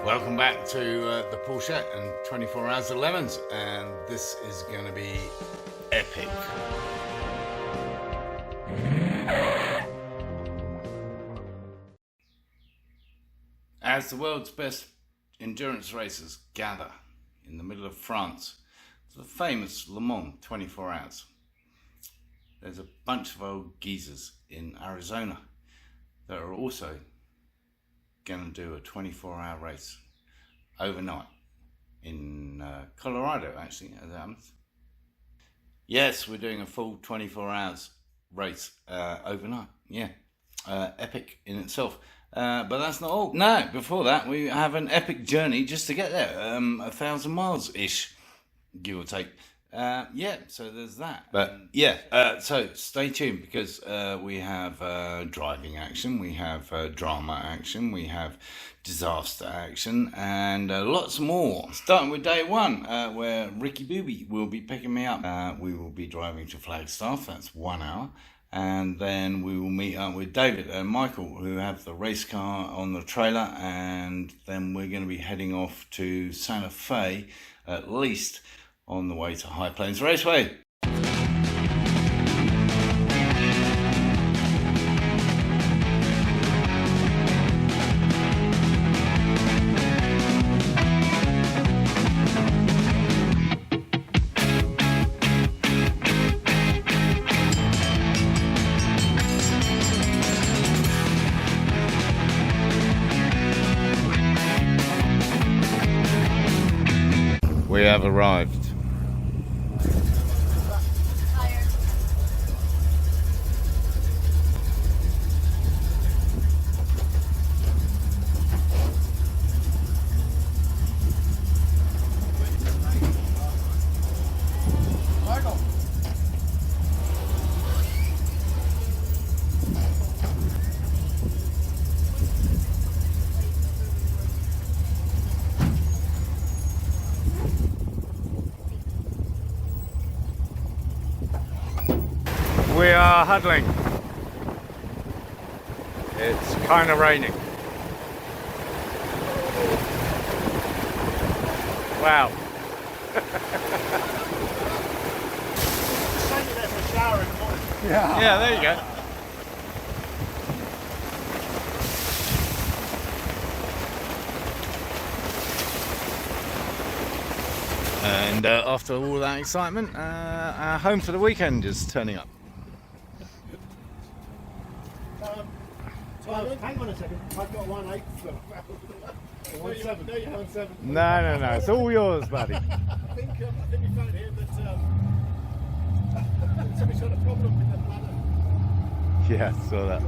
Welcome back to the Porsche and 24 Hours of Lemons, and this is going to be epic. As the world's best endurance racers gather in the middle of France to the famous Le Mans 24 Hours, there's a bunch of old geezers in Arizona that are also going to do a 24-hour race overnight in Colorado, actually, as it happens. Yes, we're doing a full 24 hours race overnight. Yeah, epic in itself. But that's not all. No, before that, we have an epic journey just to get there, 1,000 miles-ish, give or take. Yeah, so there's that. But yeah, so stay tuned, because we have driving action, we have drama action, we have disaster action, and lots more. Starting with day one, where Ricky Booby will be picking me up. We will be driving to Flagstaff, that's 1 hour. And then we will meet up with David and Michael, who have the race car on the trailer, and then we're going to be heading off to Santa Fe, at least, on the way to High Plains Raceway. We have arrived. We are huddling. It's kind of raining. Wow. Yeah, there you go. And after all that excitement, our home for the weekend is turning up. Hang on a second, I've got 1.8. 1.7. No, it's all yours, buddy. I think we found here that somebody's got a problem with the bladder. Yeah, saw that.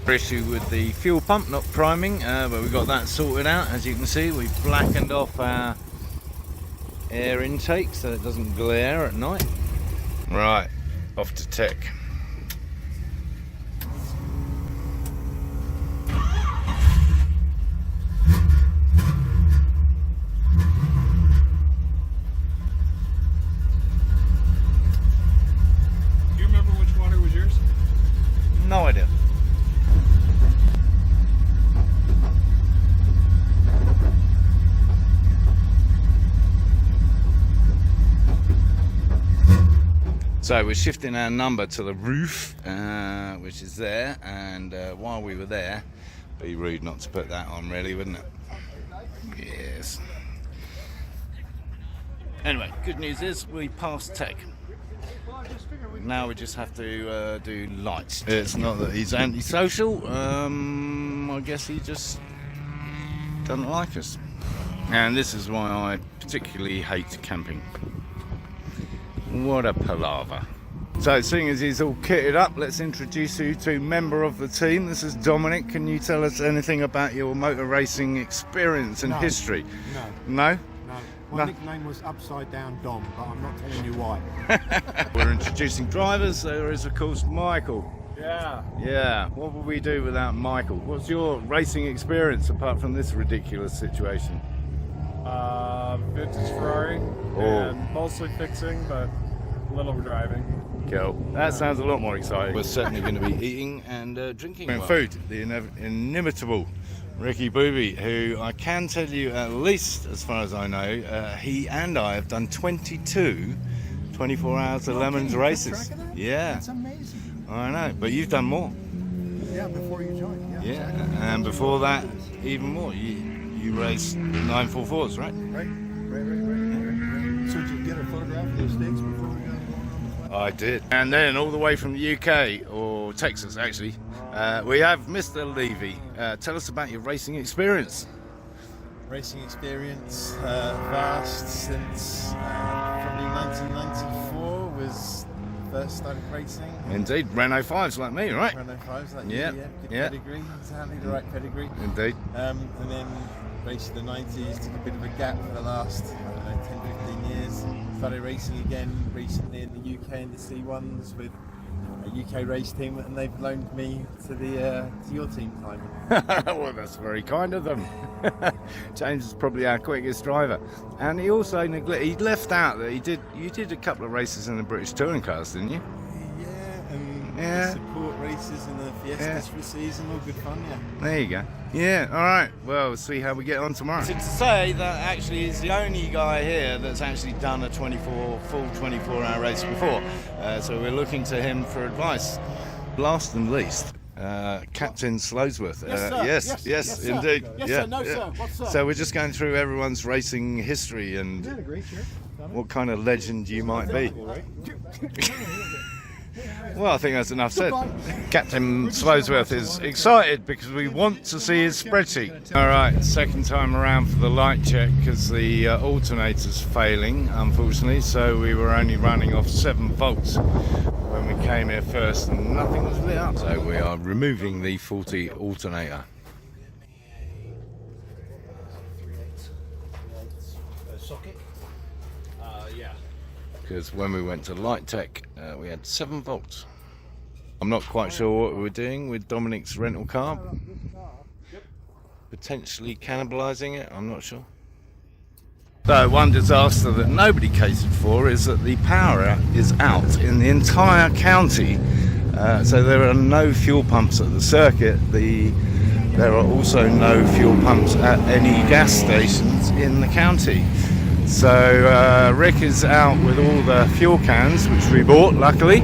Issue with the fuel pump not priming, but we got that sorted out. As you can see, we've blackened off our air intake so it doesn't glare at night. Right, off to tech. Do you remember which water was yours? No idea. So we're shifting our number to the roof, which is there, and while we were there, be rude not to put that on, really, wouldn't it? Yes. Anyway, good news is we passed tech. Now we just have to do lights. It's not that he's antisocial, I guess he just doesn't like us. And this is why I particularly hate camping. What a palaver. So seeing as he's all kitted up, let's introduce you to a member of the team. This is Dominic. Can you tell us anything about your motor racing experience and history? No. No? My nickname was Upside Down Dom, but I'm not telling you why. We're introducing drivers. There is, of course, Michael. Yeah, Yeah. Yeah. What would we do without Michael? What's your racing experience apart from this ridiculous situation? Vintage Ferrari, and mostly fixing, but a little driving. Cool. That sounds a lot more exciting. We're certainly going to be eating and drinking. Food, the inimitable Ricky Booby, who I can tell you, at least as far as I know, he and I have done 22 24 hours of Lemons races. Yeah. That's amazing. I know, but you've done more. Yeah, before you joined. Yeah, and before that, even more. You raced 944s, right? Right. So did you get a photograph of those stakes before we got going on? I did. And then all the way from the UK, or Texas actually, we have Mr. Levy. Tell us about your racing experience. Racing experience, vast since probably 1994 was first started racing. Indeed, Renault 5s like me, right? Renault 5s like Yeah, you, good yeah. pedigree, exactly the right pedigree. Indeed. And then raced in the 90s, took a bit of a gap for the last, 10, 15 years. Started racing again recently in the UK in the C1s with a UK race team, and they've loaned me to your team, Simon. Well, that's very kind of them. James is probably our quickest driver, and he also he left out that you did a couple of races in the British touring cars, didn't you? Yeah, and Yeah. the support races and the Fiestas for the season, all good fun, yeah. There you go. Yeah, all right. Well, we'll see how we get on tomorrow. To say that actually he's the only guy here that's actually done a full 24-hour race before. So we're looking to him for advice. Last and least, Captain Slowsworth. Yes, yes, sir. indeed. Yes, yeah, sir, no, yeah. sir. What's up? So we're just going through everyone's racing history and You had a great trip. what kind of legend you might be. Well, I think that's enough said. Captain Slowsworth is excited because we want to see his spreadsheet. All right, second time around for the light check because the alternator's failing, unfortunately. So we were only running off 7 volts when we came here first and nothing was lit up. So we are removing the faulty alternator. Socket? Yeah. Because when we went to Light Tech, we had 7 volts. I'm not quite sure what we were doing with Dominic's rental car. Potentially cannibalising it, I'm not sure. So one disaster that nobody catered for is that the power is out in the entire county. So there are no fuel pumps at the circuit. There are also no fuel pumps at any gas stations in the county. So Rick is out with all the fuel cans, which we bought, luckily,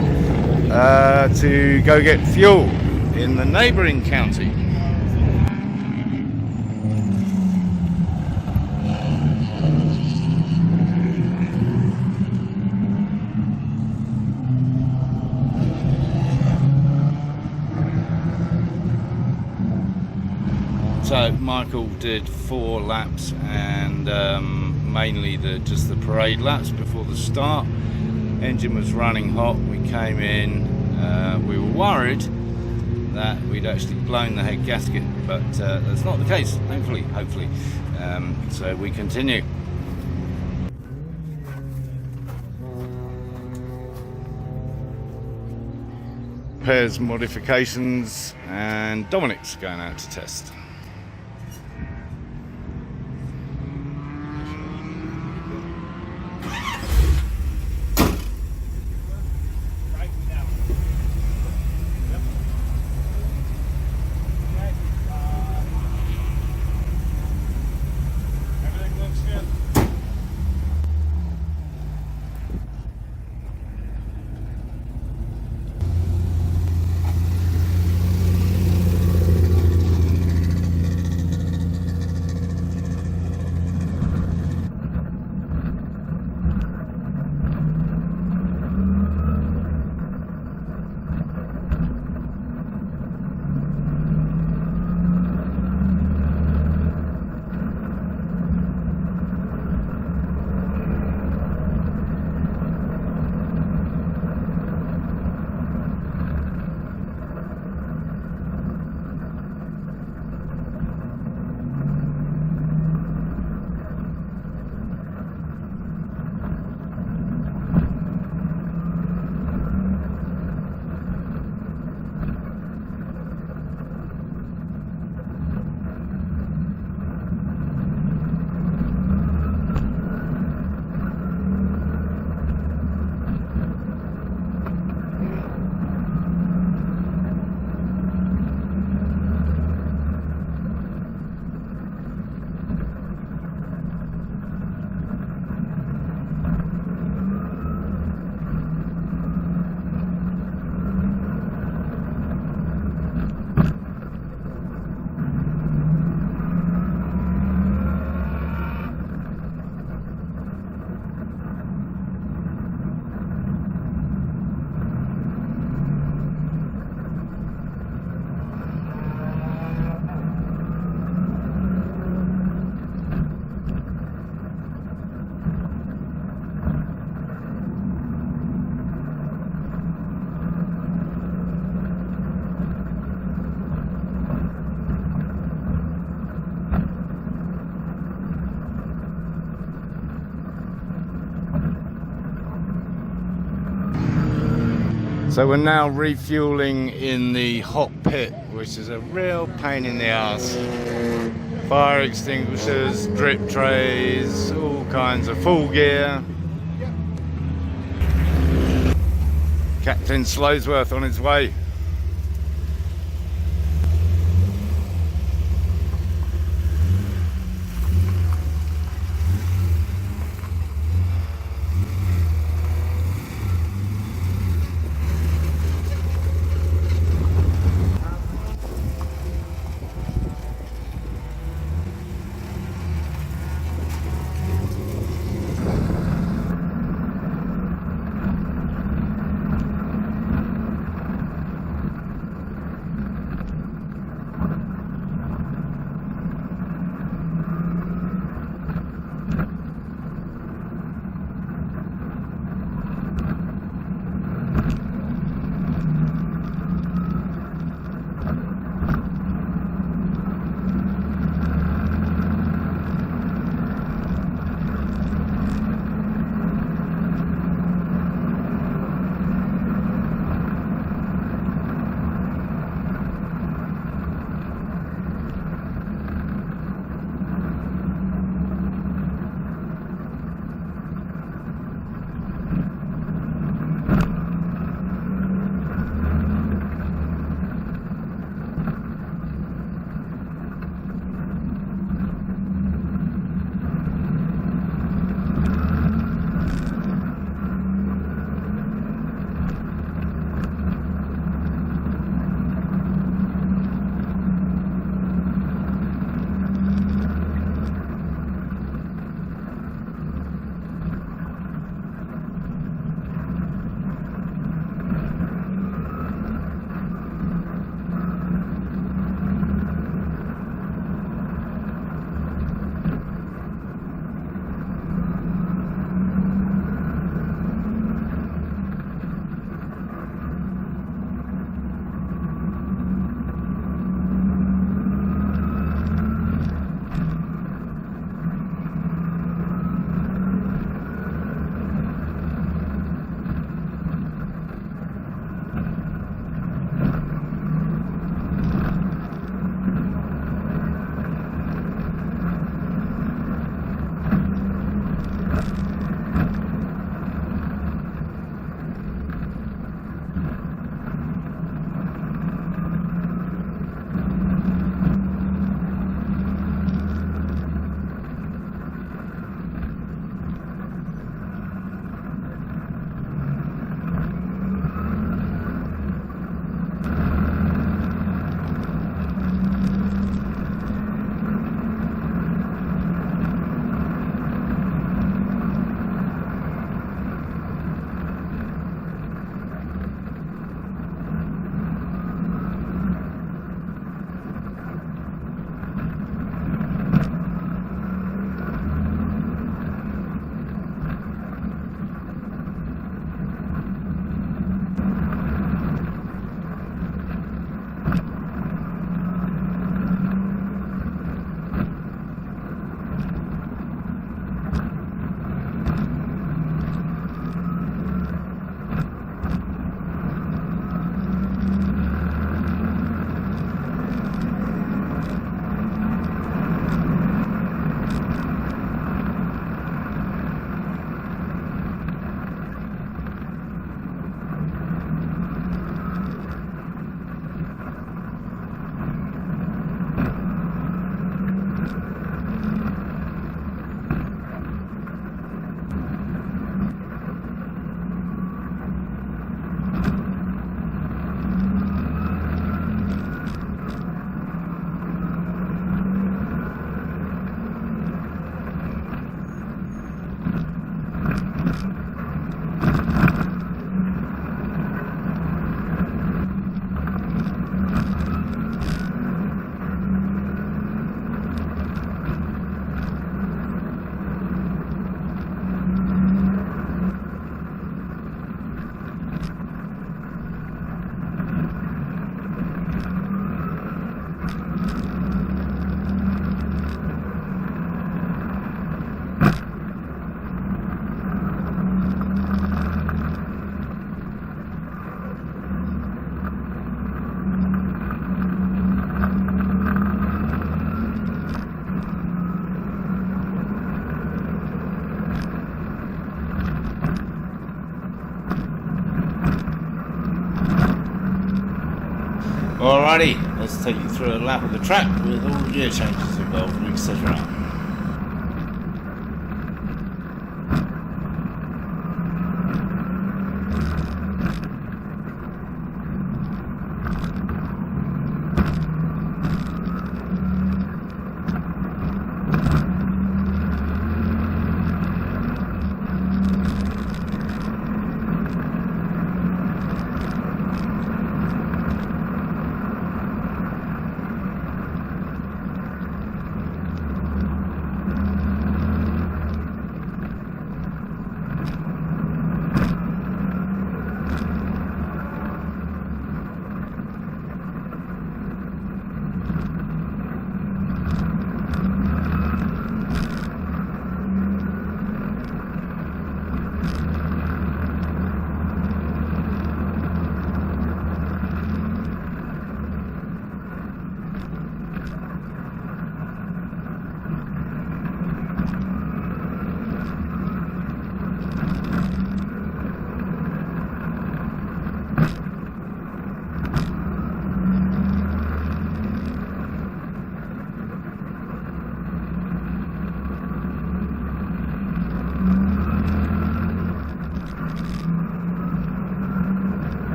to go get fuel in the neighbouring county. So Michael did 4 laps and mainly just the parade laps before the start. Engine was running hot. We came in. We were worried that we'd actually blown the head gasket, but that's not the case. Hopefully. So we continue. Pairs modifications, and Dominic's going out to test. So we're now refueling in the hot pit, which is a real pain in the ass. Fire extinguishers, drip trays, all kinds of full gear. Captain Slowsworth on his way. Alrighty, let's take you through a lap of the track with all the gear changes involved, etc.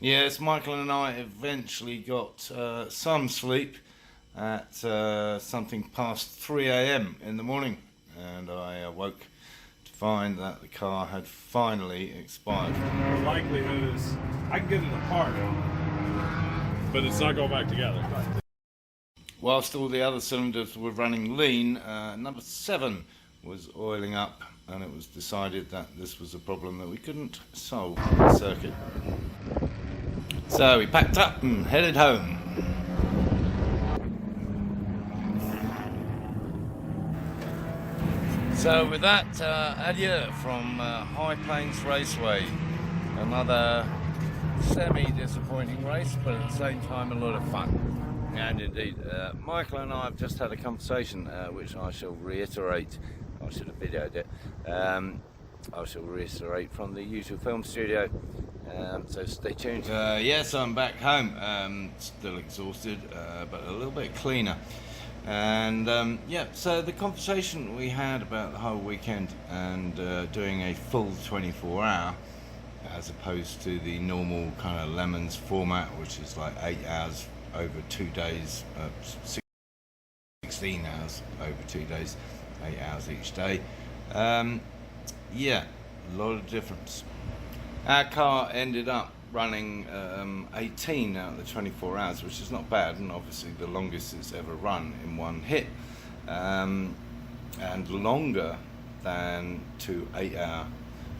Yes, Michael and I eventually got some sleep at something past 3 a.m. in the morning, and I awoke to find that the car had finally expired. The likelihood is I can get it apart, but it's not going back together. Whilst all the other cylinders were running lean, number 7 was oiling up, and it was decided that this was a problem that we couldn't solve in the circuit. So we packed up and headed home. So with that, adieu from High Plains Raceway. Another semi-disappointing race, but at the same time a lot of fun. And indeed, Michael and I have just had a conversation, which I shall reiterate. I should have videoed it. I shall reiterate from the usual film studio. So stay tuned. Yes, I'm back home. Still exhausted, but a little bit cleaner. And yeah, so the conversation we had about the whole weekend and doing a full 24-hour as opposed to the normal kind of lemons format, which is like 8 hours over 2 days, 16 hours over 2 days, 8 hours each day. Yeah, a lot of difference. Our car ended up running 18 out of the 24 hours, which is not bad, and obviously the longest it's ever run in one hit, and longer than 2 8-hour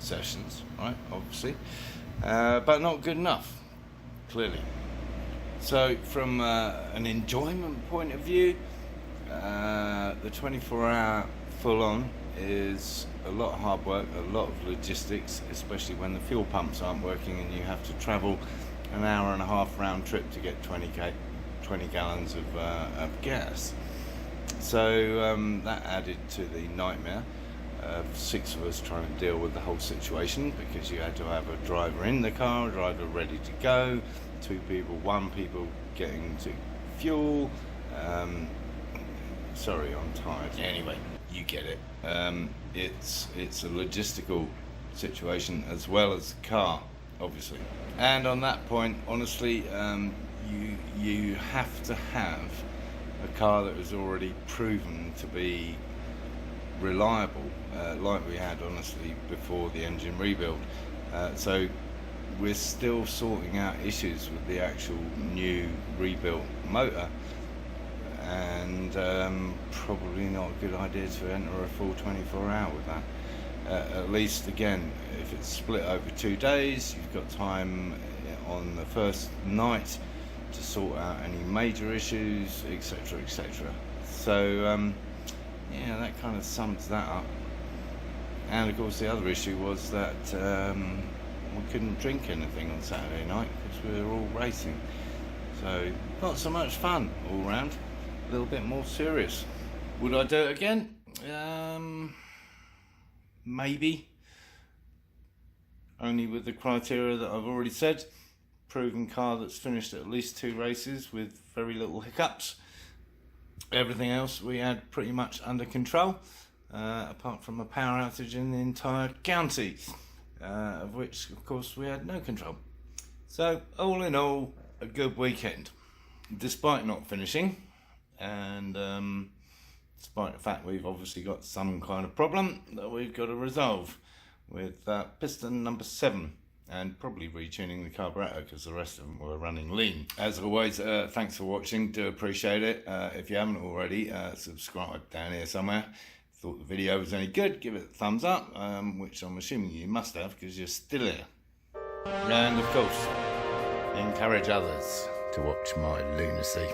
sessions, right, obviously, but not good enough, clearly. So from an enjoyment point of view, the 24-hour full-on is a lot of hard work, a lot of logistics, especially when the fuel pumps aren't working and you have to travel an hour and a half round trip to get 20 gallons of gas. So that added to the nightmare of 6 of us trying to deal with the whole situation, because you had to have a driver in the car, a driver ready to go, 2 people, 1 people getting to fuel. Sorry, I'm tired. Anyway, you get it. It's a logistical situation as well as the car, obviously. And on that point, honestly, you have to have a car that is already proven to be reliable, like we had, honestly, before the engine rebuild. So we're still sorting out issues with the actual new rebuilt motor, and probably not a good idea to enter a full 24-hour with that. At least, again, if it's split over 2 days, you've got time on the first night to sort out any major issues, etc, etc. So yeah, that kind of sums that up. And of course the other issue was that we couldn't drink anything on Saturday night because we were all racing. So not so much fun all round, a little bit more serious. Would I do it again? Maybe. Only with the criteria that I've already said. Proven car that's finished at least 2 races with very little hiccups. Everything else we had pretty much under control, apart from a power outage in the entire county, of which of course we had no control. So all in all, a good weekend, despite not finishing, and despite the fact we've obviously got some kind of problem that we've got to resolve with piston number 7, and probably retuning the carburetor because the rest of them were running lean. As always, thanks for watching, do appreciate it. If you haven't already, subscribe down here somewhere. Thought the video was any good, give it a thumbs up, which I'm assuming you must have because you're still here. And of course, encourage others to watch my lunacy.